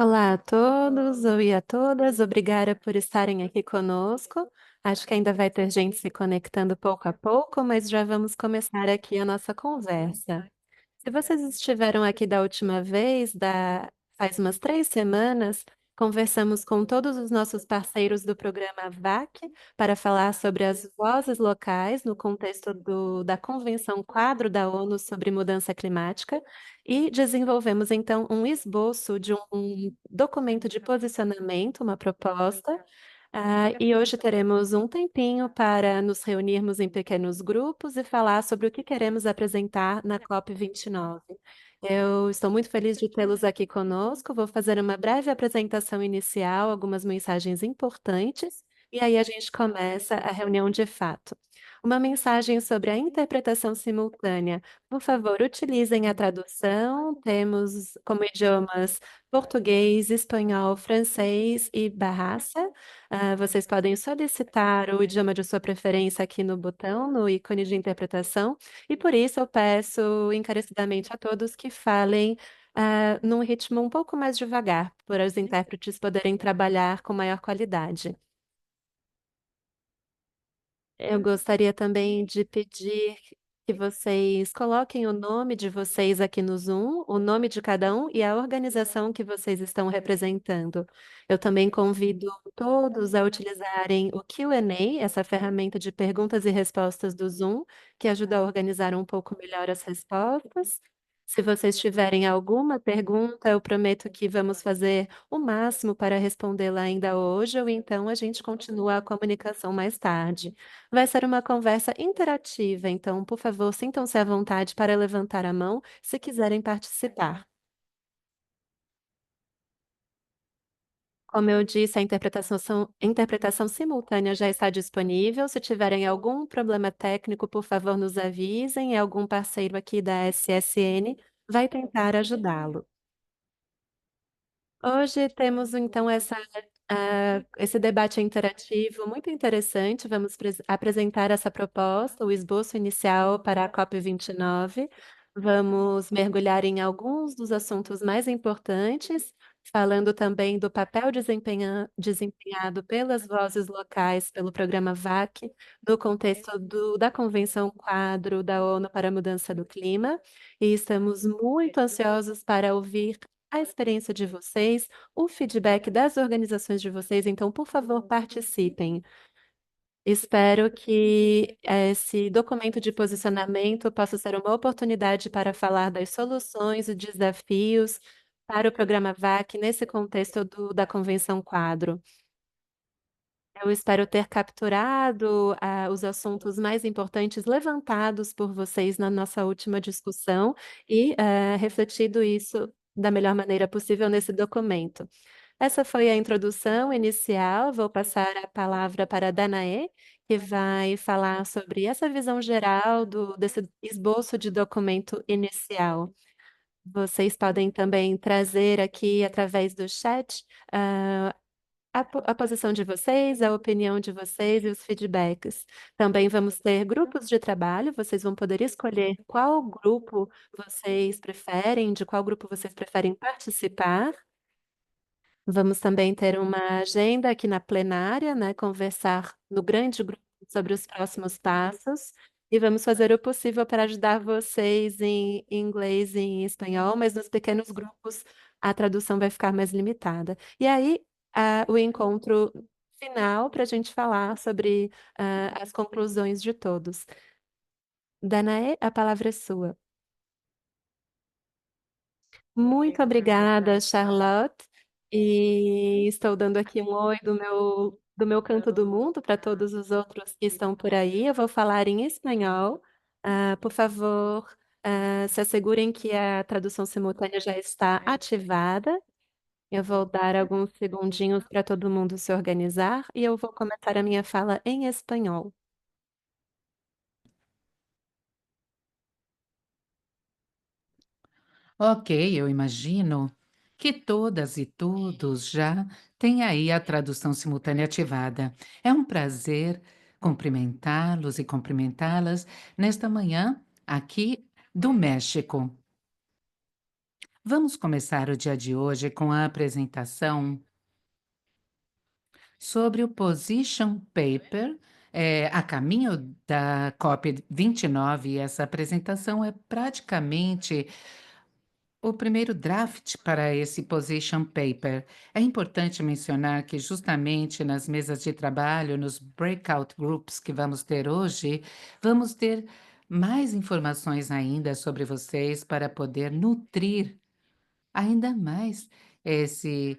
Olá a todos e a todas, obrigada por estarem aqui conosco. Acho que ainda vai ter gente se conectando pouco a pouco, mas já vamos começar aqui a nossa conversa. Se vocês estiveram aqui da última vez, faz umas 3 semanas, conversamos com todos os nossos parceiros do programa VAC para falar sobre as vozes locais no contexto da Convenção Quadro da ONU sobre Mudança Climática e desenvolvemos então um esboço de um documento de posicionamento, uma proposta. E hoje teremos um tempinho para nos reunirmos em pequenos grupos e falar sobre o que queremos apresentar na COP29. Eu estou muito feliz de tê-los aqui conosco. Vou fazer uma breve apresentação inicial, algumas mensagens importantes, e aí a gente começa a reunião de fato. Uma mensagem sobre a interpretação simultânea. Por favor, utilizem a tradução. Temos como idiomas português, espanhol, francês e Bahasa. Vocês podem solicitar o idioma de sua preferência aqui no botão, no ícone de interpretação, e por isso eu peço encarecidamente a todos que falem num ritmo um pouco mais devagar, para os intérpretes poderem trabalhar com maior qualidade. Eu gostaria também de pedir que vocês coloquem o nome de vocês aqui no Zoom, o nome de cada um e a organização que vocês estão representando. Eu também convido todos a utilizarem o Q&A, essa ferramenta de perguntas e respostas do Zoom, que ajuda a organizar um pouco melhor as respostas. Se vocês tiverem alguma pergunta, eu prometo que vamos fazer o máximo para respondê-la ainda hoje, ou então a gente continua a comunicação mais tarde. Vai ser uma conversa interativa, então, por favor, sintam-se à vontade para levantar a mão se quiserem participar. Como eu disse, a interpretação simultânea já está disponível. Se tiverem algum problema técnico, por favor, nos avisem. Algum parceiro aqui da SSN vai tentar ajudá-lo. Hoje temos então esse debate interativo muito interessante. Vamos apresentar essa proposta, o esboço inicial para a COP29. Vamos mergulhar em alguns dos assuntos mais importantes, falando também do papel desempenhado pelas vozes locais pelo programa VAC, no contexto da Convenção Quadro da ONU para a Mudança do Clima. E estamos muito ansiosos para ouvir a experiência de vocês, o feedback das organizações de vocês, então, por favor, participem. Espero que esse documento de posicionamento possa ser uma oportunidade para falar das soluções e desafios para o programa VAC nesse contexto da Convenção Quadro. Eu espero ter capturado os assuntos mais importantes levantados por vocês na nossa última discussão e refletido isso da melhor maneira possível nesse documento. Essa foi a introdução inicial. Vou passar a palavra para a Danae, que vai falar sobre essa visão geral desse esboço de documento inicial. Vocês podem também trazer aqui, através do chat, ah, a posição de vocês, a opinião de vocês e os feedbacks. Também vamos ter grupos de trabalho, vocês vão poder escolher qual grupo vocês preferem, de qual grupo vocês preferem participar. Vamos também ter uma agenda aqui na plenária, né? Conversar no grande grupo sobre os próximos passos. E vamos fazer o possível para ajudar vocês em inglês e em espanhol, mas nos pequenos grupos a tradução vai ficar mais limitada. E aí, o encontro final para a gente falar sobre as conclusões de todos. Danae, a palavra é sua. Muito obrigada, Charlotte. E estou dando aqui um oi do meu canto do mundo para todos os outros que estão por aí. Eu vou falar em espanhol. Por favor, se assegurem que a tradução simultânea já está ativada. Eu vou dar alguns segundinhos para todo mundo se organizar e eu vou começar a minha fala em espanhol. Ok, eu imagino que todas e todos já têm aí a tradução simultânea ativada. É um prazer cumprimentá-los e cumprimentá-las nesta manhã aqui do México. Vamos começar o dia de hoje com a apresentação sobre o Position Paper, a caminho da COP29. E essa apresentação é praticamente o primeiro draft para esse Position Paper. É importante mencionar que, justamente nas mesas de trabalho, nos breakout groups que vamos ter hoje, vamos ter mais informações ainda sobre vocês para poder nutrir ainda mais esse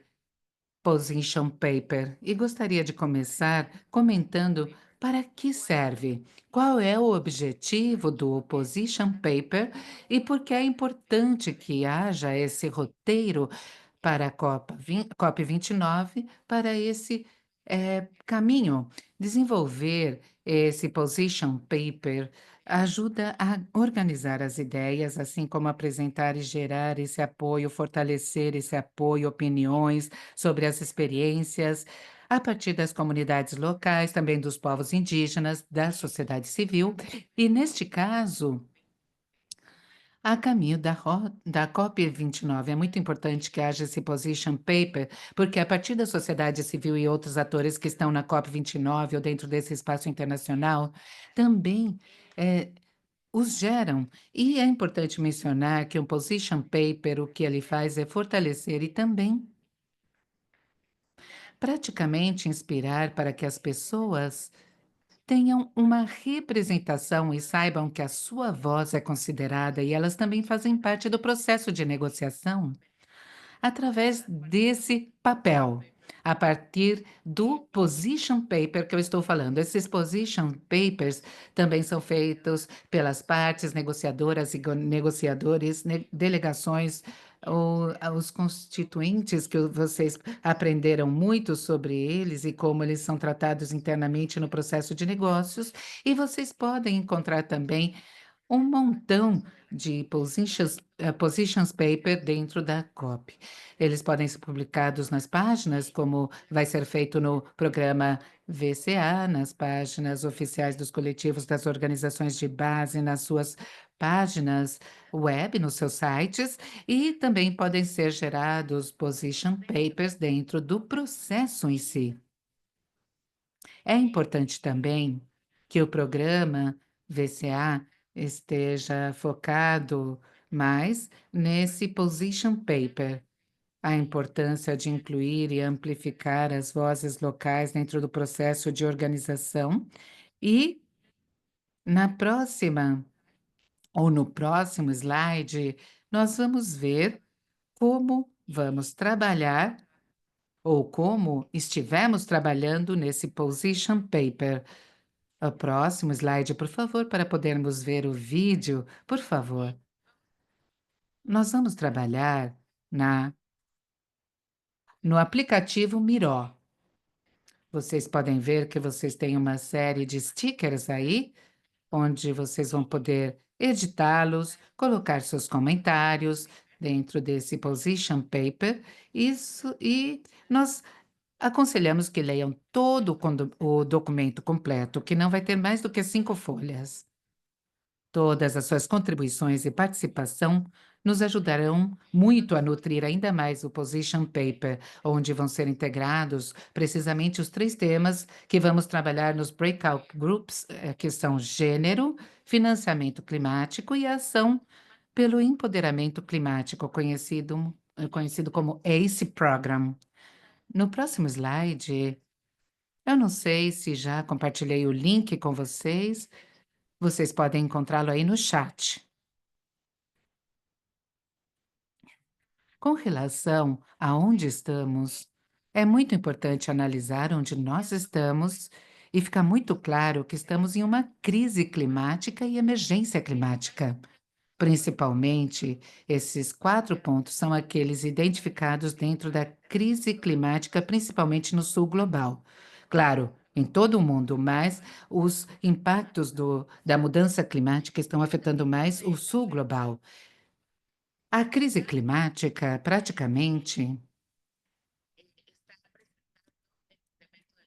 Position Paper. E gostaria de começar comentando para que serve, qual é o objetivo do Position Paper e por que é importante que haja esse roteiro para a COP29, para esse caminho. Desenvolver esse position paper ajuda a organizar as ideias, assim como apresentar e gerar esse apoio, fortalecer esse apoio, opiniões sobre as experiências, a partir das comunidades locais, também dos povos indígenas, da sociedade civil, e neste caso, a caminho da COP29. É muito importante que haja esse position paper, porque a partir da sociedade civil e outros atores que estão na COP29 ou dentro desse espaço internacional, também os geram. E é importante mencionar que um position paper, o que ele faz é fortalecer e também praticamente inspirar para que as pessoas tenham uma representação e saibam que a sua voz é considerada e elas também fazem parte do processo de negociação através desse papel, a partir do position paper que eu estou falando. Esses position papers também são feitos pelas partes negociadoras e negociadores, delegações, ou os constituintes, que vocês aprenderam muito sobre eles e como eles são tratados internamente no processo de negócios, e vocês podem encontrar também um montão de positions paper dentro da COP. Eles podem ser publicados nas páginas, como vai ser feito no programa VCA, nas páginas oficiais dos coletivos das organizações de base, nas suas páginas web, nos seus sites, e também podem ser gerados position papers dentro do processo em si. É importante também que o programa VCA esteja focado mais nesse position paper, a importância de incluir e amplificar as vozes locais dentro do processo de organização. E na próxima, ou no próximo slide, nós vamos ver como vamos trabalhar ou como estivemos trabalhando nesse position paper. O próximo slide, por favor, para podermos ver o vídeo, por favor. Nós vamos trabalhar no aplicativo Miró. Vocês podem ver que vocês têm uma série de stickers aí, onde vocês vão poder editá-los, colocar seus comentários dentro desse position paper. Isso, e nós aconselhamos que leiam todo o documento completo, que não vai ter mais do que 5 folhas. Todas as suas contribuições e participação nos ajudarão muito a nutrir ainda mais o Position Paper, onde vão ser integrados precisamente os 3 temas que vamos trabalhar nos breakout groups, que são gênero, financiamento climático e ação pelo empoderamento climático, conhecido como ACE Program. No próximo slide, eu não sei se já compartilhei o link com vocês. Vocês podem encontrá-lo aí no chat. Com relação a onde estamos, é muito importante analisar onde nós estamos e ficar muito claro que estamos em uma crise climática e emergência climática. Principalmente, esses 4 pontos são aqueles identificados dentro da crise climática, principalmente no sul global. Claro, em todo o mundo, mas os impactos da mudança climática estão afetando mais o sul global. A crise climática, praticamente,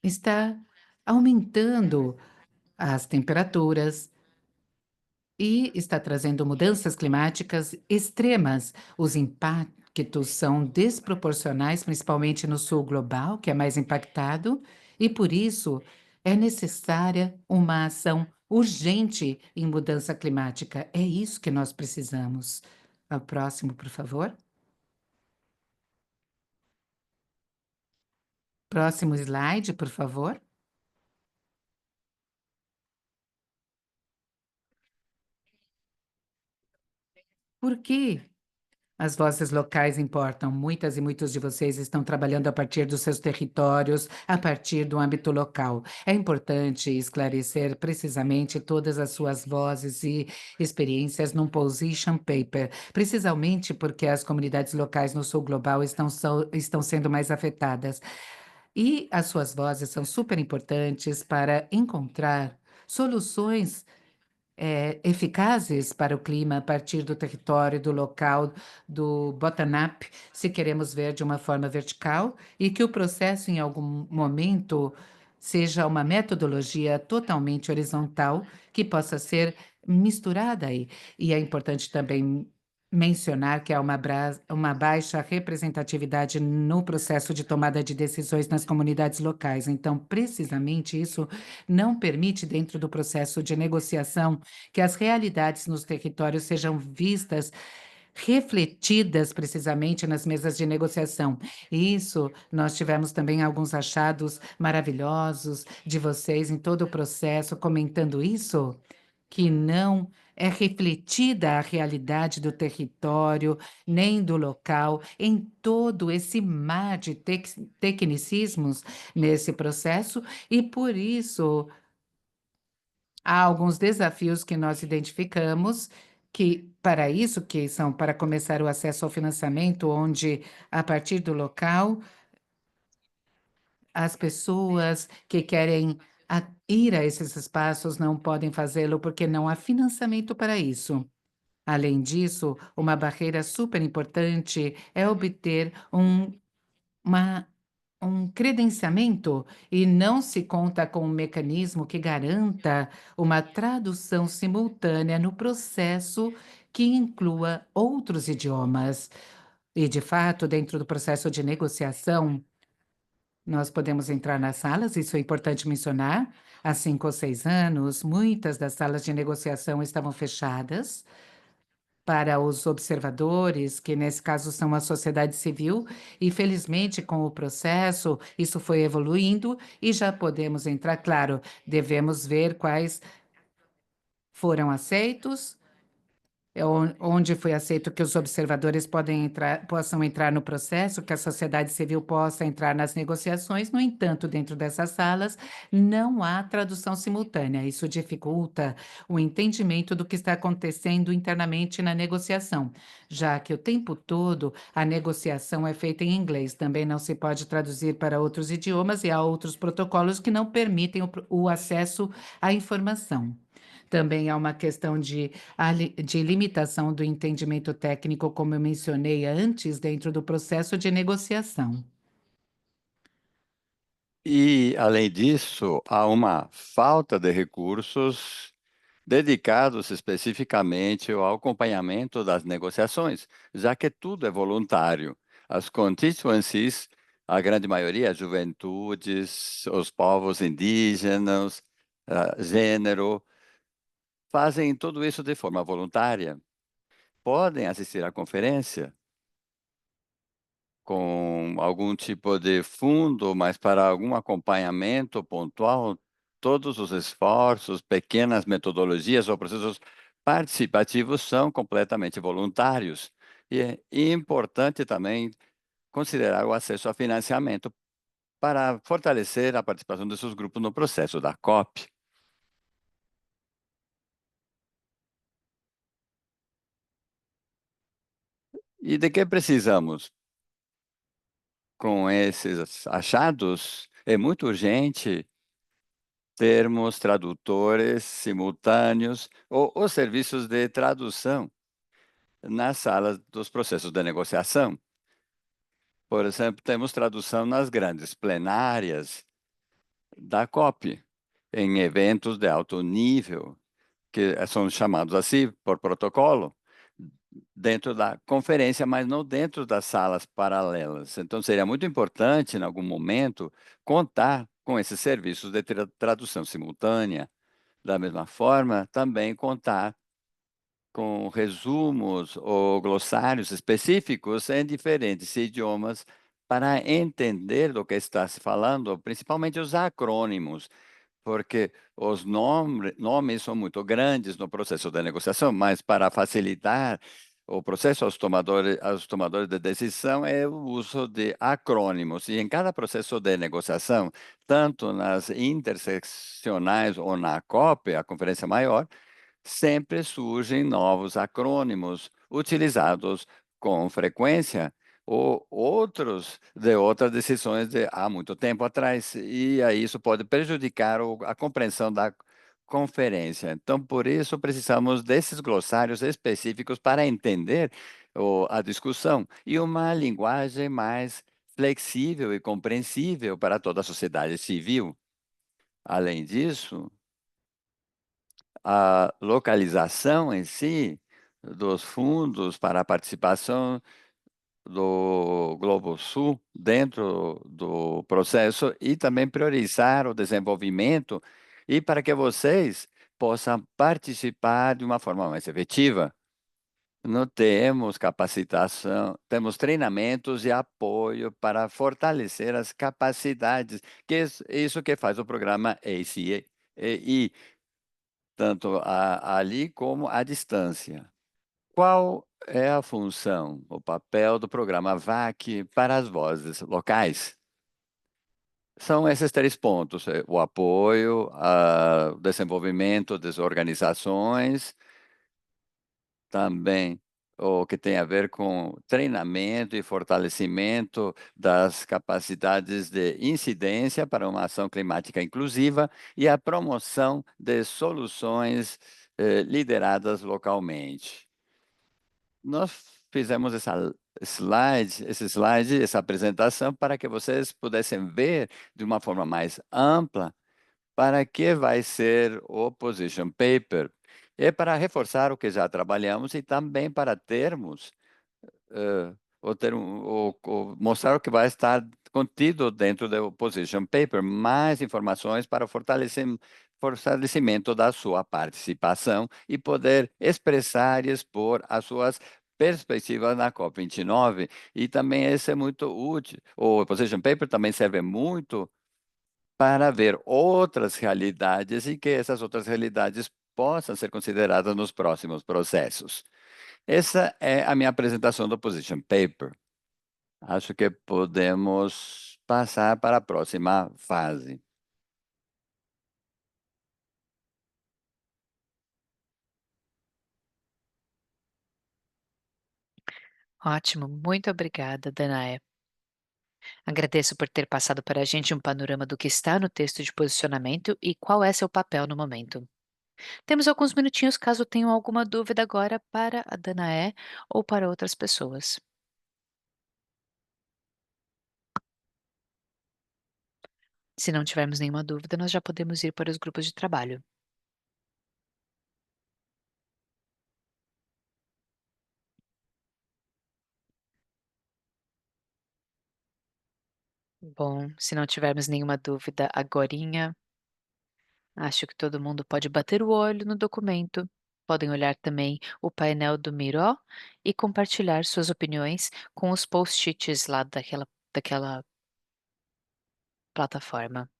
está aumentando as temperaturas, e está trazendo mudanças climáticas extremas. Os impactos são desproporcionais, principalmente no sul global, que é mais impactado, e por isso é necessária uma ação urgente em mudança climática. É isso que nós precisamos. O próximo, por favor. Próximo slide, por favor. Por quê? As vozes locais importam. Muitas e muitos de vocês estão trabalhando a partir dos seus territórios, a partir do âmbito local. É importante esclarecer precisamente todas as suas vozes e experiências num position paper, precisamente porque as comunidades locais no sul global estão sendo mais afetadas. E as suas vozes são super importantes para encontrar soluções eficazes para o clima a partir do território, do local, do bottom-up, se queremos ver de uma forma vertical, e que o processo, em algum momento, seja uma metodologia totalmente horizontal que possa ser misturada aí. E é importante também mencionar que há uma baixa representatividade no processo de tomada de decisões nas comunidades locais. Então, precisamente isso não permite, dentro do processo de negociação, que as realidades nos territórios sejam vistas, refletidas precisamente nas mesas de negociação. Isso, nós tivemos também alguns achados maravilhosos de vocês em todo o processo comentando isso, que não é refletida a realidade do território, nem do local, em todo esse mar de tecnicismos nesse processo, e por isso há alguns desafios que nós identificamos que, para isso, que são para começar o acesso ao financiamento, onde, a partir do local, as pessoas que querem ir a esses espaços não podem fazê-lo porque não há financiamento para isso. Além disso, uma barreira super importante é obter uma um credenciamento e não se conta com um mecanismo que garanta uma tradução simultânea no processo que inclua outros idiomas. E, de fato, dentro do processo de negociação, nós podemos entrar nas salas, isso é importante mencionar. Há 5 ou 6 anos, muitas das salas de negociação estavam fechadas para os observadores, que nesse caso são a sociedade civil, e felizmente com o processo isso foi evoluindo e já podemos entrar. Claro, devemos ver quais foram aceitos, onde foi aceito que os observadores possam entrar no processo, que a sociedade civil possa entrar nas negociações. No entanto, dentro dessas salas, não há tradução simultânea. Isso dificulta o entendimento do que está acontecendo internamente na negociação, já que o tempo todo a negociação é feita em inglês. Também não se pode traduzir para outros idiomas e há outros protocolos que não permitem o acesso à informação. Também há uma questão de limitação do entendimento técnico, como eu mencionei antes, dentro do processo de negociação. E, além disso, há uma falta de recursos dedicados especificamente ao acompanhamento das negociações, já que tudo é voluntário. As constituencies, a grande maioria, juventudes, os povos indígenas, gênero, fazem tudo isso de forma voluntária. Podem assistir à conferência com algum tipo de fundo, mas para algum acompanhamento pontual, todos os esforços, pequenas metodologias ou processos participativos são completamente voluntários. E é importante também considerar o acesso a financiamento para fortalecer a participação desses grupos no processo da COP. E de que precisamos? Com esses achados, é muito urgente termos tradutores simultâneos ou os serviços de tradução nas salas dos processos de negociação. Por exemplo, temos tradução nas grandes plenárias da COP, em eventos de alto nível, que são chamados assim por protocolo, dentro da conferência, mas não dentro das salas paralelas. Então, seria muito importante, em algum momento, contar com esses serviços de tradução simultânea. Da mesma forma, também contar com resumos ou glossários específicos em diferentes idiomas para entender do que está se falando, principalmente os acrônimos, porque os nomes são muito grandes no processo de negociação, mas para facilitar o processo aos tomadores de decisão é o uso de acrônimos. E em cada processo de negociação, tanto nas interseccionais ou na COP, a Conferência Maior, sempre surgem novos acrônimos utilizados com frequência ou outros de outras decisões de há muito tempo atrás, e aí isso pode prejudicar a compreensão da conferência. Então, por isso, precisamos desses glossários específicos para entender a discussão e uma linguagem mais flexível e compreensível para toda a sociedade civil. Além disso, a localização em si dos fundos para a participação do Globo Sul dentro do processo e também priorizar o desenvolvimento e para que vocês possam participar de uma forma mais efetiva. Não temos capacitação, temos treinamentos e apoio para fortalecer as capacidades, que é isso que faz o programa ACA, e tanto ali como à distância. Qual é a função, o papel do programa VAC para as vozes locais? São esses três pontos: o apoio, o desenvolvimento das organizações, também o que tem a ver com treinamento e fortalecimento das capacidades de incidência para uma ação climática inclusiva e a promoção de soluções lideradas localmente. Nós fizemos esse slide, essa apresentação, para que vocês pudessem ver de uma forma mais ampla para que vai ser o position paper. É para reforçar o que já trabalhamos e também para termos mostrar o que vai estar contido dentro do position paper, mais informações para o fortalecimento da sua participação e poder expressar e expor as suas perspectivas na COP29. E também esse é muito útil. O position paper também serve muito para ver outras realidades e que essas outras realidades possam ser consideradas nos próximos processos. Essa é a minha apresentação do position paper. Acho que podemos passar para a próxima fase. Ótimo, muito obrigada, Danae. Agradeço por ter passado para a gente um panorama do que está no texto de posicionamento e qual é seu papel no momento. Temos alguns minutinhos caso tenham alguma dúvida agora para a Danae ou para outras pessoas. Se não tivermos nenhuma dúvida, nós já podemos ir para os grupos de trabalho. Bom, se não tivermos nenhuma dúvida agorinha, acho que todo mundo pode bater o olho no documento. Podem olhar também o painel do Miro e compartilhar suas opiniões com os post-its lá daquela plataforma.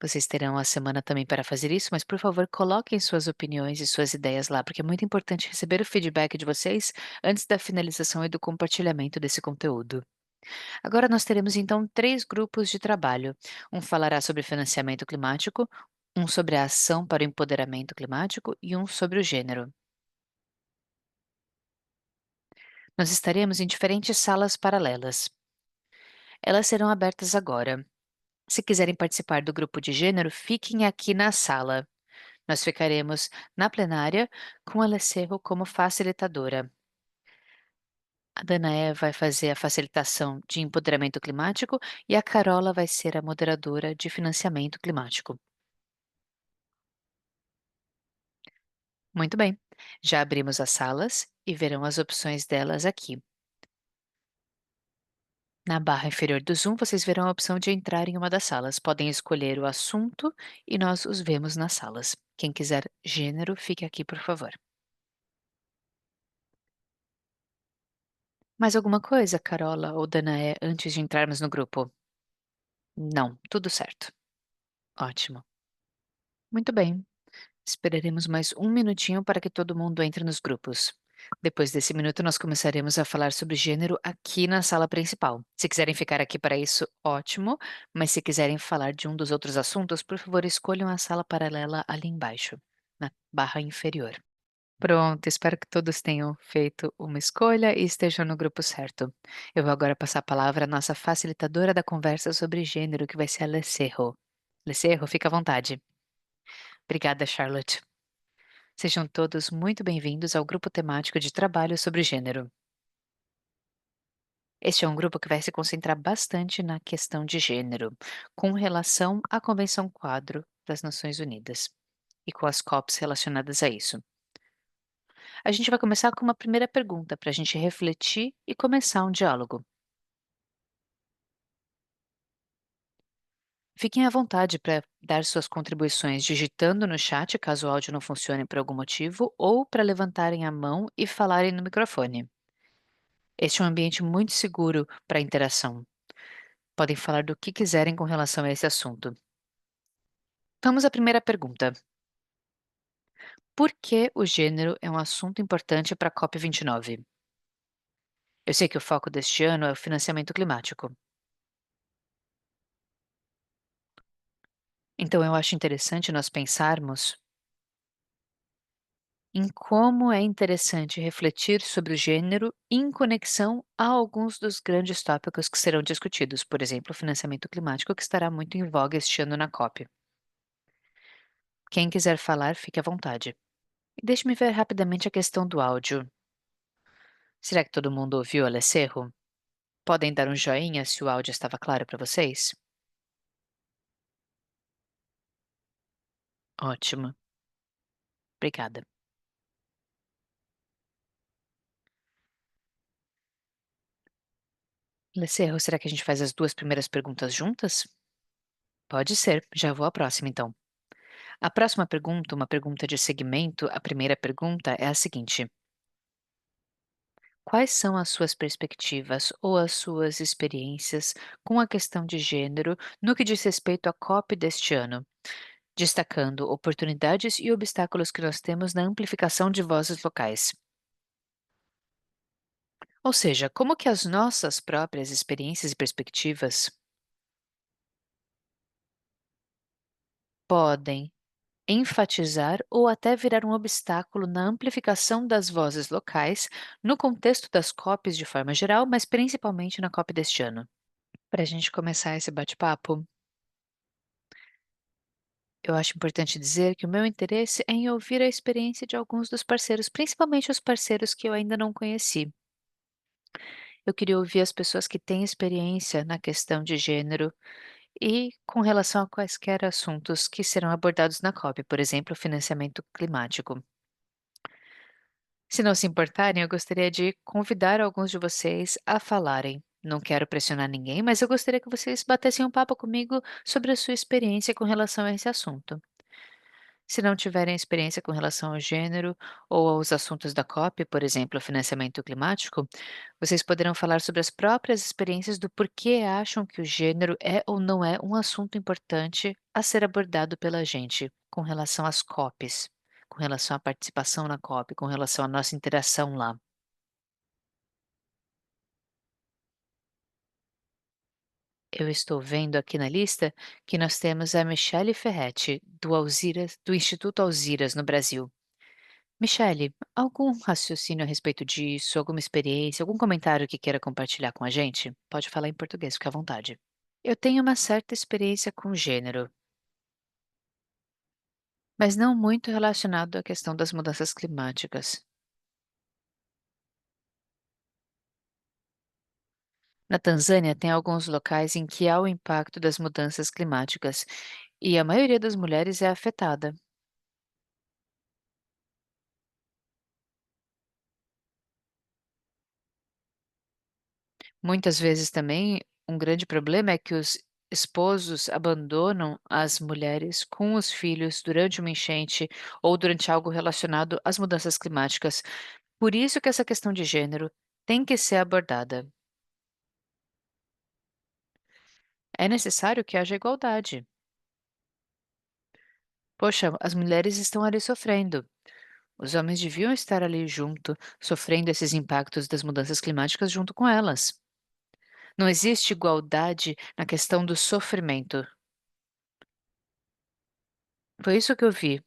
Vocês terão a semana também para fazer isso, mas por favor, coloquem suas opiniões e suas ideias lá, porque é muito importante receber o feedback de vocês antes da finalização e do compartilhamento desse conteúdo. Agora nós teremos então três grupos de trabalho. Um falará sobre financiamento climático, um sobre a ação para o empoderamento climático e um sobre o gênero. Nós estaremos em diferentes salas paralelas. Elas serão abertas agora. Se quiserem participar do grupo de gênero, fiquem aqui na sala. Nós ficaremos na plenária com a Alesserro como facilitadora. A Danaé vai fazer a facilitação de empoderamento climático e a Carola vai ser a moderadora de financiamento climático. Muito bem, já abrimos as salas e verão as opções delas aqui. Na barra inferior do Zoom, vocês verão a opção de entrar em uma das salas. Podem escolher o assunto e nós os vemos nas salas. Quem quiser gênero, fique aqui, por favor. Mais alguma coisa, Carola ou Danaé, antes de entrarmos no grupo? Não, tudo certo. Ótimo. Muito bem. Esperaremos mais um minutinho para que todo mundo entre nos grupos. Depois desse minuto, nós começaremos a falar sobre gênero aqui na sala principal. Se quiserem ficar aqui para isso, ótimo, mas se quiserem falar de um dos outros assuntos, por favor, escolham a sala paralela ali embaixo, na barra inferior. Pronto, espero que todos tenham feito uma escolha e estejam no grupo certo. Eu vou agora passar a palavra à nossa facilitadora da conversa sobre gênero, que vai ser a Lecerro. Lecerro, fica à vontade. Obrigada, Charlotte. Sejam todos muito bem-vindos ao grupo temático de trabalho sobre gênero. Este é um grupo que vai se concentrar bastante na questão de gênero, com relação à Convenção Quadro das Nações Unidas e com as COPs relacionadas a isso. A gente vai começar com uma primeira pergunta para a gente refletir e começar um diálogo. Fiquem à vontade para dar suas contribuições digitando no chat, caso o áudio não funcione por algum motivo, ou para levantarem a mão e falarem no microfone. Este é um ambiente muito seguro para a interação. Podem falar do que quiserem com relação a esse assunto. Vamos à primeira pergunta. Por que o gênero é um assunto importante para a COP29? Eu sei que o foco deste ano é o financiamento climático. Então, eu acho interessante nós pensarmos em como é interessante refletir sobre o gênero em conexão a alguns dos grandes tópicos que serão discutidos, por exemplo, o financiamento climático, que estará muito em voga este ano na COP. Quem quiser falar, fique à vontade. E deixe-me ver rapidamente a questão do áudio. Será que todo mundo ouviu, Alesserro? Podem dar um joinha se o áudio estava claro para vocês? Ótimo. Obrigada. Alesserro, será que a gente faz as duas primeiras perguntas juntas? Pode ser, já vou à próxima então. A próxima pergunta, uma pergunta de segmento, a primeira pergunta é a seguinte: quais são as suas perspectivas ou as suas experiências com a questão de gênero no que diz respeito à COP deste ano, destacando oportunidades e obstáculos que nós temos na amplificação de vozes locais? Ou seja, como que as nossas próprias experiências e perspectivas podem enfatizar ou até virar um obstáculo na amplificação das vozes locais no contexto das COPs de forma geral, mas principalmente na COP deste ano. Para a gente começar esse bate-papo, eu acho importante dizer que o meu interesse é em ouvir a experiência de alguns dos parceiros, principalmente os parceiros que eu ainda não conheci. Eu queria ouvir as pessoas que têm experiência na questão de gênero e com relação a quaisquer assuntos que serão abordados na COP, por exemplo, financiamento climático. Se não se importarem, eu gostaria de convidar alguns de vocês a falarem. Não quero pressionar ninguém, mas eu gostaria que vocês batessem um papo comigo sobre a sua experiência com relação a esse assunto. Se não tiverem experiência com relação ao gênero ou aos assuntos da COP, por exemplo, o financiamento climático, vocês poderão falar sobre as próprias experiências do porquê acham que o gênero é ou não é um assunto importante a ser abordado pela gente com relação às COPs, com relação à participação na COP, com relação à nossa interação lá. Eu estou vendo aqui na lista que nós temos a Michele Ferretti, do Instituto Alziras, no Brasil. Michele, algum raciocínio a respeito disso, alguma experiência, algum comentário que queira compartilhar com a gente? Pode falar em português, fique à vontade. Eu tenho uma certa experiência com gênero, mas não muito relacionado à questão das mudanças climáticas. Na Tanzânia, tem alguns locais em que há o impacto das mudanças climáticas e a maioria das mulheres é afetada. Muitas vezes também um grande problema é que os esposos abandonam as mulheres com os filhos durante uma enchente ou durante algo relacionado às mudanças climáticas. Por isso que essa questão de gênero tem que ser abordada. É necessário que haja igualdade. Poxa, as mulheres estão ali sofrendo. Os homens deviam estar ali junto, sofrendo esses impactos das mudanças climáticas junto com elas. Não existe igualdade na questão do sofrimento. Foi isso que eu vi.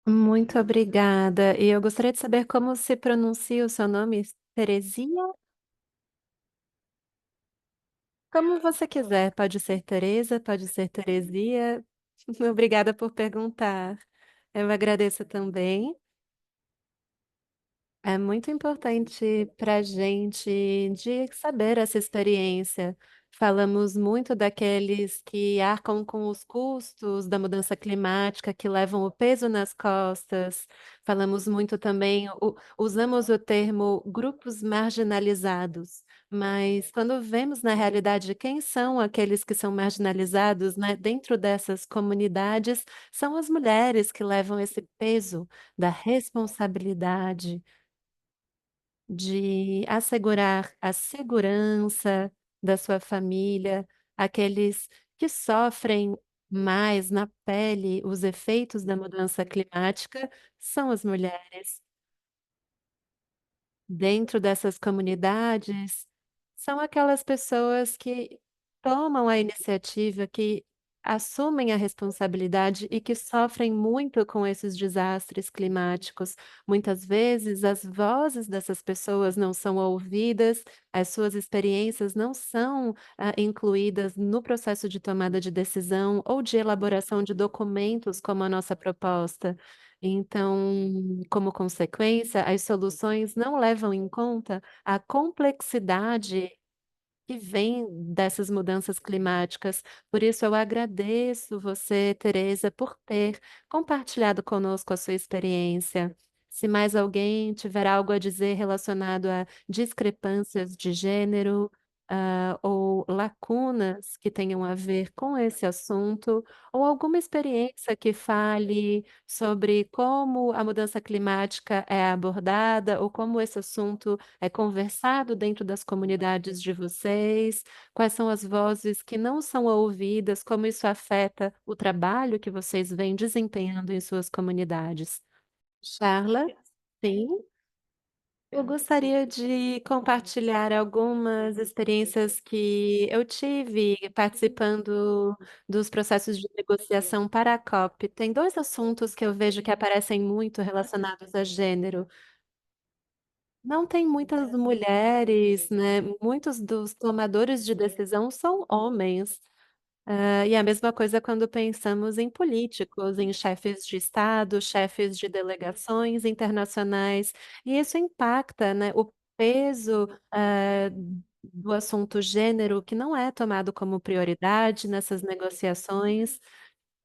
Muito obrigada. E eu gostaria de saber como se pronuncia o seu nome, Terezinha? Como você quiser, pode ser Teresa, pode ser Teresia. Obrigada por perguntar. Eu agradeço também. É muito importante para a gente de saber essa experiência. Falamos muito daqueles que arcam com os custos da mudança climática, que levam o peso nas costas. Falamos muito também, usamos o termo grupos marginalizados, mas quando vemos na realidade quem são aqueles que são marginalizados, né, dentro dessas comunidades, são as mulheres que levam esse peso da responsabilidade de assegurar a segurança da sua família, aqueles que sofrem mais na pele os efeitos da mudança climática são as mulheres. Dentro dessas comunidades, são aquelas pessoas que tomam a iniciativa, que assumem a responsabilidade e que sofrem muito com esses desastres climáticos. Muitas vezes, as vozes dessas pessoas não são ouvidas, as suas experiências não são, incluídas no processo de tomada de decisão ou de elaboração de documentos, como a nossa proposta. Então, como consequência, as soluções não levam em conta a complexidade que vem dessas mudanças climáticas. Por isso, eu agradeço você, Tereza, por ter compartilhado conosco a sua experiência. Se mais alguém tiver algo a dizer relacionado a discrepâncias de gênero, ou lacunas que tenham a ver com esse assunto, ou alguma experiência que fale sobre como a mudança climática é abordada, ou como esse assunto é conversado dentro das comunidades de vocês? Quais são as vozes que não são ouvidas? Como isso afeta o trabalho que vocês vêm desempenhando em suas comunidades? Charla? Sim. Eu gostaria de compartilhar algumas experiências que eu tive participando dos processos de negociação para a COP. Tem dois assuntos que eu vejo que aparecem muito relacionados a gênero. Não tem muitas mulheres, né? Muitos dos tomadores de decisão são homens. E a mesma coisa quando pensamos em políticos, em chefes de Estado, chefes de delegações internacionais. E isso impacta, né, o peso, do assunto gênero, que não é tomado como prioridade nessas negociações.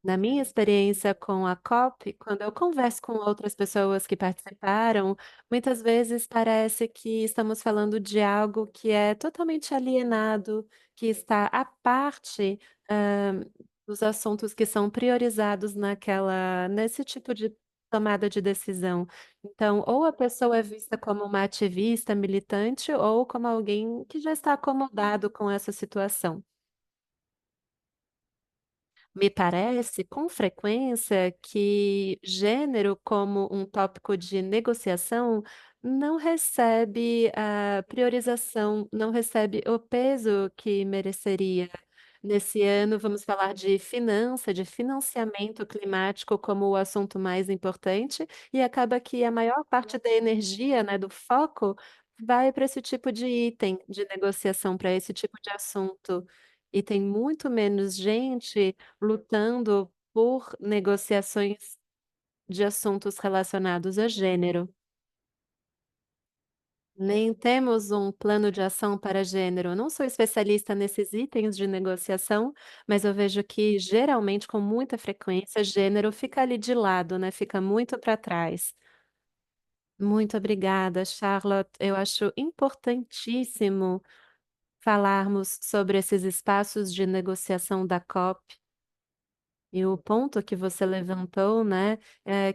Na minha experiência com a COP, quando eu converso com outras pessoas que participaram, muitas vezes parece que estamos falando de algo que é totalmente alienado, que está à parte, ãh, dos assuntos que são priorizados nesse tipo de tomada de decisão. Então, ou a pessoa é vista como uma ativista militante, ou como alguém que já está acomodado com essa situação. Me parece, com frequência, que gênero, como um tópico de negociação, não recebe a priorização, não recebe o peso que mereceria. Nesse ano, vamos falar de finança, de financiamento climático como o assunto mais importante, e acaba que a maior parte da energia, né, do foco, vai para esse tipo de item de negociação, para esse tipo de assunto. E tem muito menos gente lutando por negociações de assuntos relacionados a gênero. Nem temos um plano de ação para gênero. Eu não sou especialista nesses itens de negociação, mas eu vejo que geralmente, com muita frequência, gênero fica ali de lado, né, fica muito para trás. Muito obrigada, Charlotte. Eu acho importantíssimo falarmos sobre esses espaços de negociação da COP. E o ponto que você levantou, né,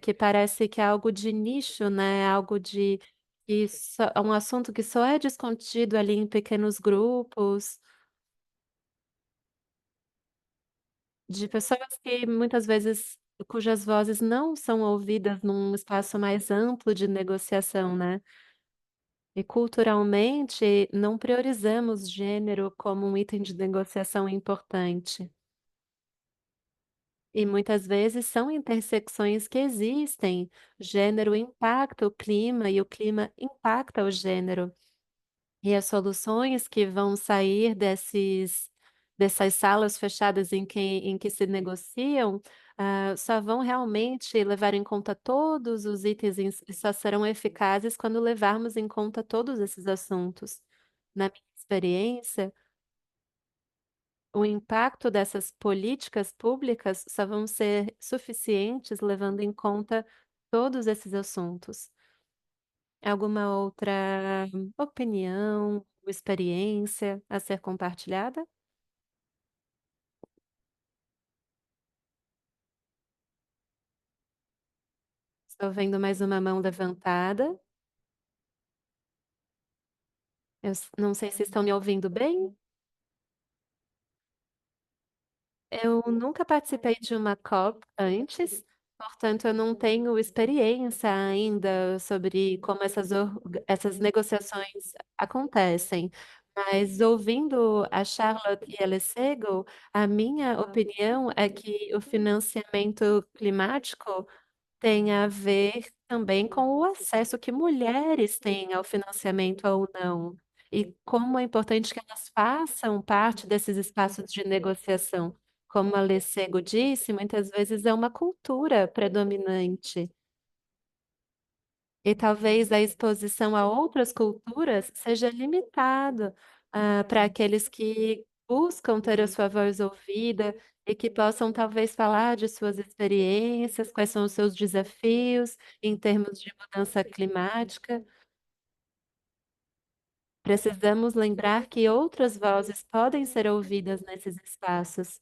que parece que é algo de nicho, né, algo de que só é um assunto que só é discutido ali em pequenos grupos, de pessoas que muitas vezes cujas vozes não são ouvidas num espaço mais amplo de negociação, né. E culturalmente não priorizamos gênero como um item de negociação importante. E muitas vezes são intersecções que existem. Gênero impacta o clima e o clima impacta o gênero. E as soluções que vão sair dessas salas fechadas em que se negociam, só vão realmente levar em conta todos os itens e só serão eficazes quando levarmos em conta todos esses assuntos. Na minha experiência, o impacto dessas políticas públicas só vão ser suficientes levando em conta todos esses assuntos. Alguma outra opinião ou experiência a ser compartilhada? Estou vendo mais uma mão levantada. Não sei se estão me ouvindo bem. Eu nunca participei de uma COP antes, portanto, eu não tenho experiência ainda sobre como essas negociações acontecem. Mas ouvindo a Charlotte e a Lesego, a minha opinião é que o financiamento climático tem a ver também com o acesso que mulheres têm ao financiamento ou não, e como é importante que elas façam parte desses espaços de negociação. Como a Lessego disse, muitas vezes é uma cultura predominante. E talvez a exposição a outras culturas seja limitado, para aqueles que buscam ter a sua voz ouvida e que possam talvez falar de suas experiências, quais são os seus desafios em termos de mudança climática. Precisamos lembrar que outras vozes podem ser ouvidas nesses espaços.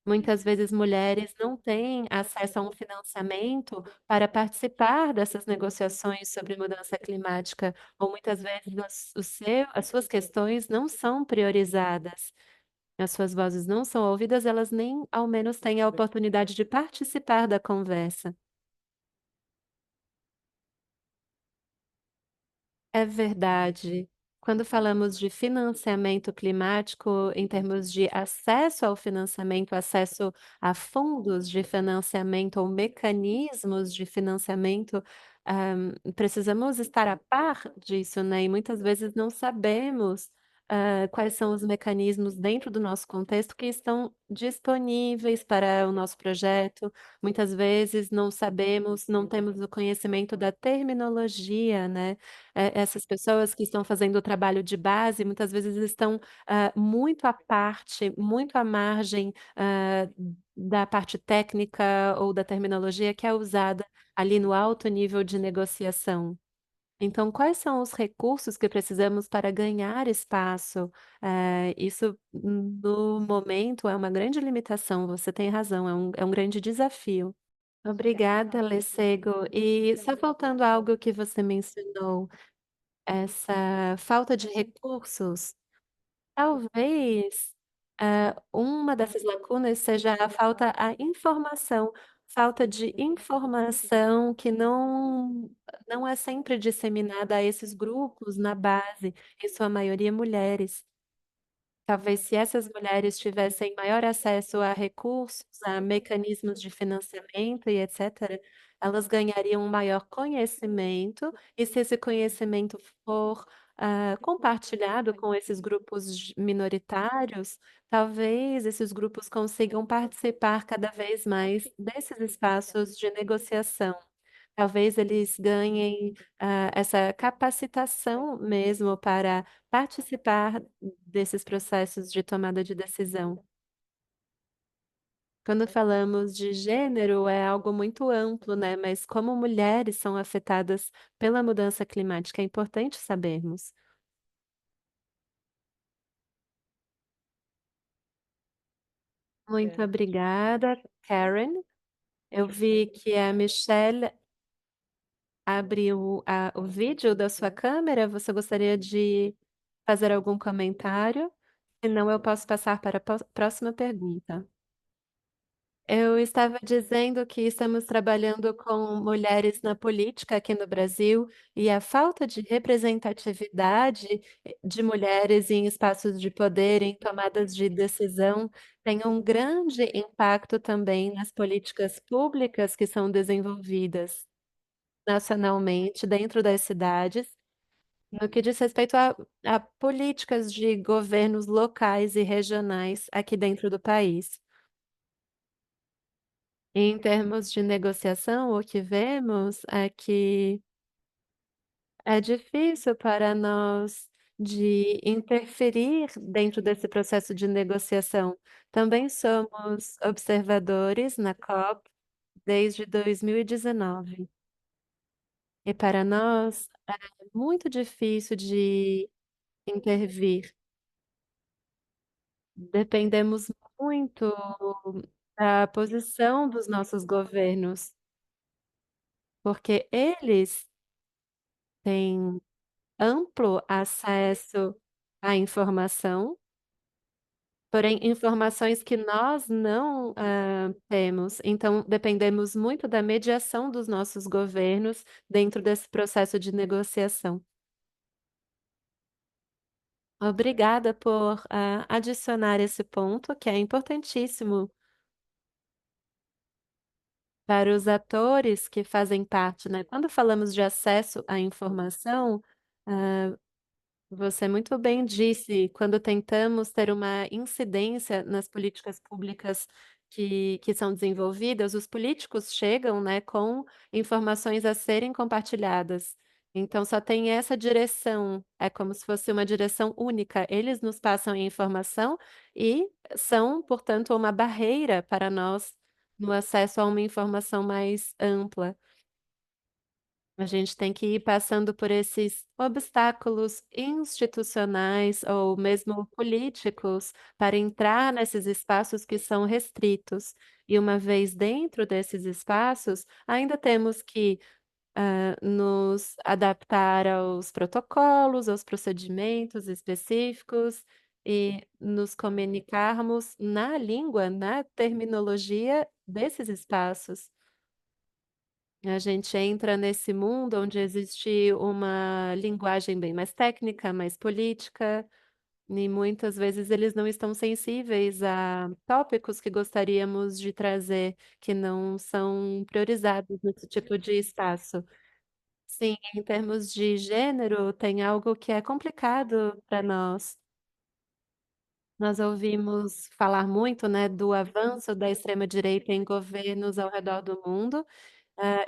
Muitas vezes mulheres não têm acesso a um financiamento para participar dessas negociações sobre mudança climática, ou muitas vezes as suas questões não são priorizadas, as suas vozes não são ouvidas, elas nem ao menos têm a oportunidade de participar da conversa. É verdade. Quando falamos de financiamento climático, em termos de acesso ao financiamento, acesso a fundos de financiamento ou mecanismos de financiamento, precisamos estar a par disso, né? E muitas vezes não sabemos, quais são os mecanismos dentro do nosso contexto que estão disponíveis para o nosso projeto. Muitas vezes não sabemos, não temos o conhecimento da terminologia, né? Essas pessoas que estão fazendo o trabalho de base, muitas vezes estão, muito à parte, muito à margem, da parte técnica ou da terminologia que é usada ali no alto nível de negociação. Então, quais são os recursos que precisamos para ganhar espaço? Isso, no momento, é uma grande limitação, você tem razão, é um grande desafio. Obrigada, Lessego. E só faltando algo que você mencionou, essa falta de recursos, talvez, uma dessas lacunas seja a falta de informação que não é sempre disseminada a esses grupos na base, em sua maioria mulheres. Talvez se essas mulheres tivessem maior acesso a recursos, a mecanismos de financiamento e etcétera, elas ganhariam um maior conhecimento, e se esse conhecimento for, compartilhado com esses grupos minoritários, talvez esses grupos consigam participar cada vez mais desses espaços de negociação. Talvez eles ganhem, essa capacitação mesmo para participar desses processos de tomada de decisão. Quando falamos de gênero, é algo muito amplo, né, mas como mulheres são afetadas pela mudança climática, é importante sabermos. Muito obrigada, Karen. Eu vi que a Michelle abriu o vídeo da sua câmera. Você gostaria de fazer algum comentário? Senão eu posso passar para a próxima pergunta. Eu estava dizendo que estamos trabalhando com mulheres na política aqui no Brasil e a falta de representatividade de mulheres em espaços de poder, em tomadas de decisão, tem um grande impacto também nas políticas públicas que são desenvolvidas nacionalmente, dentro das cidades, no que diz respeito a políticas de governos locais e regionais aqui dentro do país. Em termos de negociação, o que vemos é que é difícil para nós de interferir dentro desse processo de negociação. Também somos observadores na COP desde 2019. E para nós é muito difícil de intervir. Dependemos muito da posição dos nossos governos, porque eles têm amplo acesso à informação, porém informações que nós não temos. Então, dependemos muito da mediação dos nossos governos dentro desse processo de negociação. Obrigada por adicionar esse ponto, que é importantíssimo para os atores que fazem parte, né? Quando falamos de acesso à informação, ah, você muito bem disse, quando tentamos ter uma incidência nas políticas públicas que são desenvolvidas, os políticos chegam, né, com informações a serem compartilhadas. Então, só tem essa direção, é como se fosse uma direção única. Eles nos passam a informação e são, portanto, uma barreira para nós no acesso a uma informação mais ampla. A gente tem que ir passando por esses obstáculos institucionais ou mesmo políticos para entrar nesses espaços que são restritos. E uma vez dentro desses espaços, ainda temos que nos adaptar aos protocolos, aos procedimentos específicos e nos comunicarmos na língua, na terminologia desses espaços. A gente entra nesse mundo onde existe uma linguagem bem mais técnica, mais política, e muitas vezes eles não estão sensíveis a tópicos que gostaríamos de trazer, que não são priorizados nesse tipo de espaço. Sim, em termos de gênero, tem algo que é complicado para nós. Nós ouvimos falar muito, né, do avanço da extrema-direita em governos ao redor do mundo.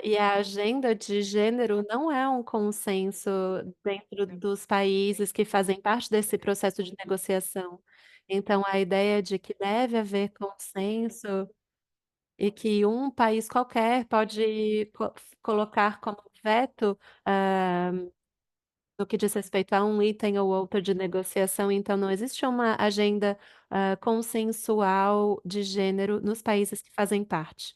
E a agenda de gênero não é um consenso dentro dos países que fazem parte desse processo de negociação. Então, a ideia de que deve haver consenso e que um país qualquer pode colocar como veto, ah, no que diz respeito a um item ou outro de negociação, então não existe uma agenda, consensual de gênero nos países que fazem parte.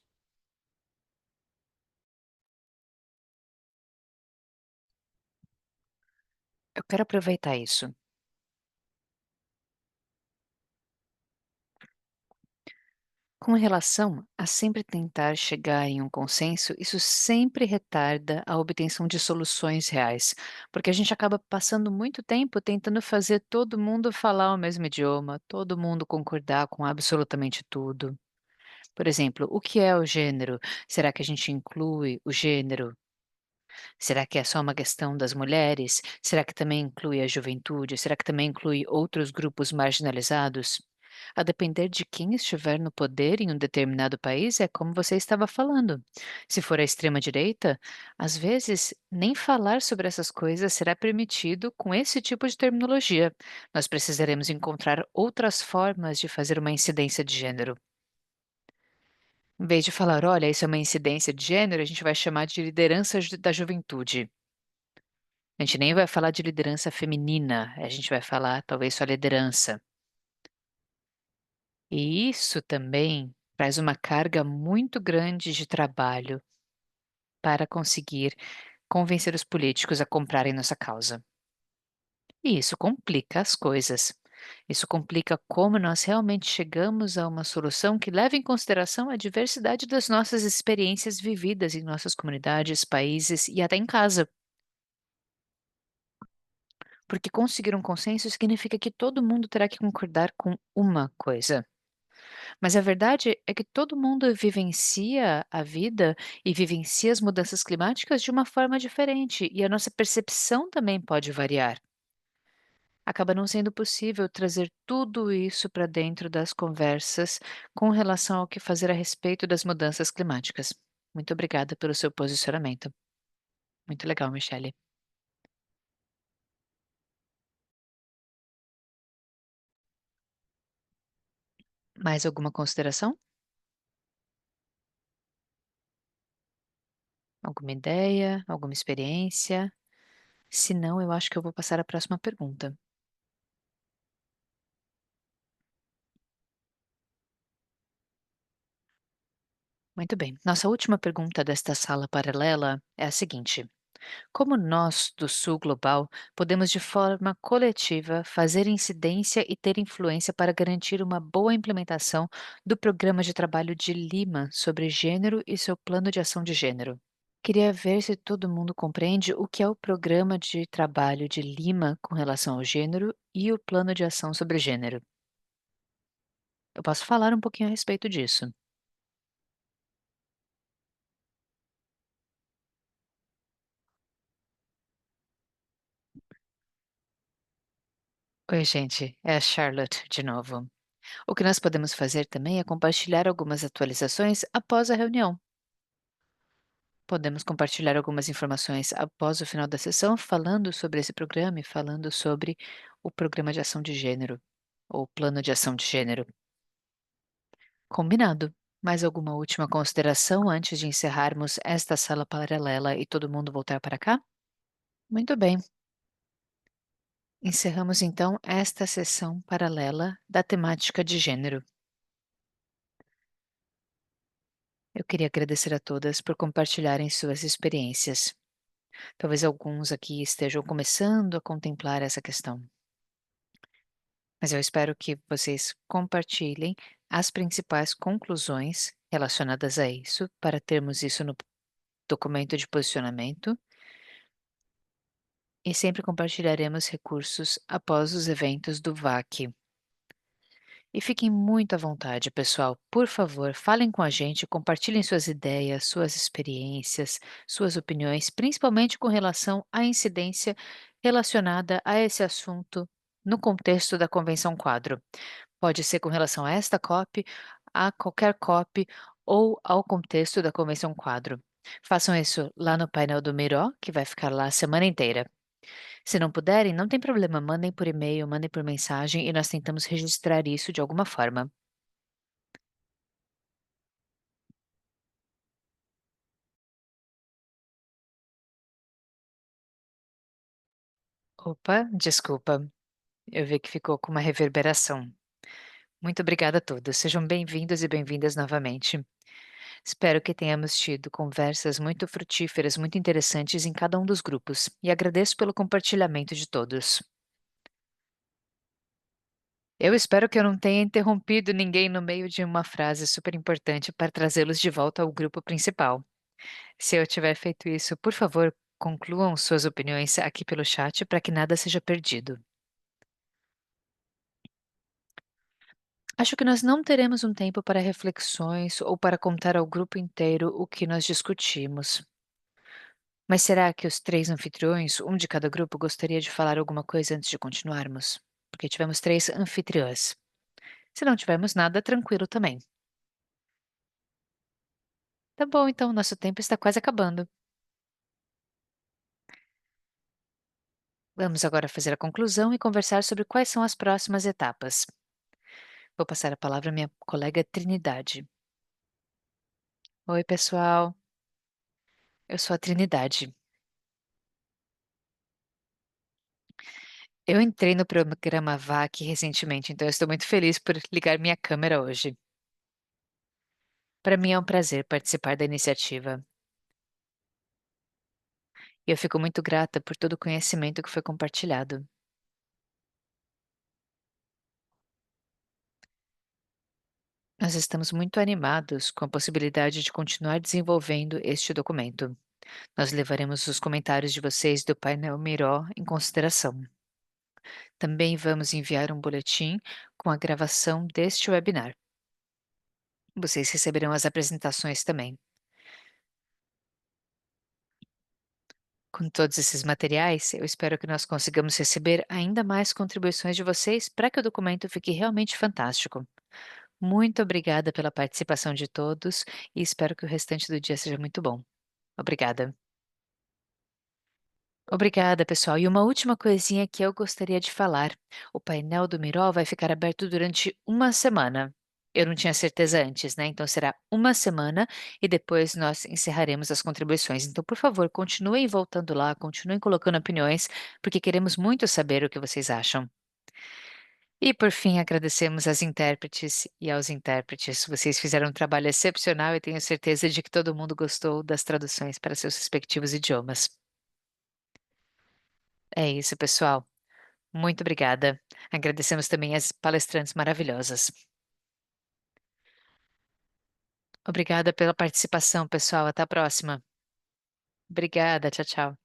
Eu quero aproveitar isso. Com relação a sempre tentar chegar em um consenso, isso sempre retarda a obtenção de soluções reais, porque a gente acaba passando muito tempo tentando fazer todo mundo falar o mesmo idioma, todo mundo concordar com absolutamente tudo. Por exemplo, o que é o gênero? Será que a gente inclui o gênero Será que é só uma questão das mulheres? Será que também inclui a juventude? Será que também inclui outros grupos marginalizados? A depender de quem estiver no poder em um determinado país, é como você estava falando. Se for a extrema-direita, às vezes nem falar sobre essas coisas será permitido com esse tipo de terminologia. Nós precisaremos encontrar outras formas de fazer uma incidência de gênero. Em vez de falar, olha, isso é uma incidência de gênero, a gente vai chamar de liderança da juventude. A gente nem vai falar de liderança feminina, a gente vai falar talvez só liderança. E isso também traz uma carga muito grande de trabalho para conseguir convencer os políticos a comprarem nossa causa. E isso complica as coisas. Isso complica como nós realmente chegamos a uma solução que leva em consideração a diversidade das nossas experiências vividas em nossas comunidades, países e até em casa. Porque conseguir um consenso significa que todo mundo terá que concordar com uma coisa. Mas a verdade é que todo mundo vivencia a vida e vivencia as mudanças climáticas de uma forma diferente, e a nossa percepção também pode variar. Acaba não sendo possível trazer tudo isso para dentro das conversas com relação ao que fazer a respeito das mudanças climáticas. Muito obrigada pelo seu posicionamento. Muito legal, Michele. Mais alguma consideração? Alguma ideia? Alguma experiência? Se não, eu acho que eu vou passar à próxima pergunta. Muito bem. Nossa última pergunta desta sala paralela é a seguinte: como nós, do Sul Global, podemos, de forma coletiva, fazer incidência e ter influência para garantir uma boa implementação do Programa de Trabalho de Lima sobre gênero e seu plano de ação de gênero? Queria ver se todo mundo compreende o que é o Programa de Trabalho de Lima com relação ao gênero e o plano de ação sobre gênero. Eu posso falar um pouquinho a respeito disso. Oi, gente, é a Charlotte de novo. O que nós podemos fazer também é compartilhar algumas atualizações após a reunião. Podemos compartilhar algumas informações após o final da sessão, falando sobre esse programa e falando sobre o programa de ação de gênero, ou plano de ação de gênero. Combinado. Mais alguma última consideração antes de encerrarmos esta sala paralela e todo mundo voltar para cá? Muito bem. Encerramos então esta sessão paralela da temática de gênero. Eu queria agradecer a todas por compartilharem suas experiências. Talvez alguns aqui estejam começando a contemplar essa questão, mas eu espero que vocês compartilhem as principais conclusões relacionadas a isso, para termos isso no documento de posicionamento, e sempre compartilharemos recursos após os eventos do VAC. E fiquem muito à vontade, pessoal. Por favor, falem com a gente, compartilhem suas ideias, suas experiências, suas opiniões, principalmente com relação à incidência relacionada a esse assunto no contexto da Convenção Quadro. Pode ser com relação a esta COP, a qualquer COP ou ao contexto da Convenção Quadro. Façam isso lá no painel do Miro, que vai ficar lá a semana inteira. Se não puderem, não tem problema, mandem por e-mail, mandem por mensagem e nós tentamos registrar isso de alguma forma. Opa, desculpa, eu vi que ficou com uma reverberação. Muito obrigada a todos, sejam bem-vindos e bem-vindas novamente. Espero que tenhamos tido conversas muito frutíferas, muito interessantes em cada um dos grupos, e agradeço pelo compartilhamento de todos. Eu espero que eu não tenha interrompido ninguém no meio de uma frase super importante para trazê-los de volta ao grupo principal. Se eu tiver feito isso, por favor, concluam suas opiniões aqui pelo chat para que nada seja perdido. Acho que nós não teremos um tempo para reflexões ou para contar ao grupo inteiro o que nós discutimos. Mas será que os 3 anfitriões, um de cada grupo, gostaria de falar alguma coisa antes de continuarmos? Porque tivemos 3 anfitriãs. Se não tivermos nada, tranquilo também. Tá bom, então, nosso tempo está quase acabando. Vamos agora fazer a conclusão e conversar sobre quais são as próximas etapas. Vou passar a palavra à minha colega Trinidade. Oi, pessoal. Eu sou a Trinidade. Eu entrei no programa VAC recentemente, então eu estou muito feliz por ligar minha câmera hoje. Para mim é um prazer participar da iniciativa. E eu fico muito grata por todo o conhecimento que foi compartilhado. Nós estamos muito animados com a possibilidade de continuar desenvolvendo este documento. Nós levaremos os comentários de vocês do painel Miró em consideração. Também vamos enviar um boletim com a gravação deste webinar. Vocês receberão as apresentações também. Com todos esses materiais, eu espero que nós consigamos receber ainda mais contribuições de vocês para que o documento fique realmente fantástico. Muito obrigada pela participação de todos e espero que o restante do dia seja muito bom. Obrigada. Obrigada, pessoal. E uma última coisinha que eu gostaria de falar. O painel do Miró vai ficar aberto durante uma semana. Eu não tinha certeza antes, né? Então será uma semana e depois nós encerraremos as contribuições. Então, por favor, continuem voltando lá, continuem colocando opiniões, porque queremos muito saber o que vocês acham. E por fim, agradecemos às intérpretes e aos intérpretes. Vocês fizeram um trabalho excepcional e tenho certeza de que todo mundo gostou das traduções para seus respectivos idiomas. É isso, pessoal. Muito obrigada. Agradecemos também as palestrantes maravilhosas. Obrigada pela participação, pessoal. Até a próxima. Obrigada. Tchau, tchau.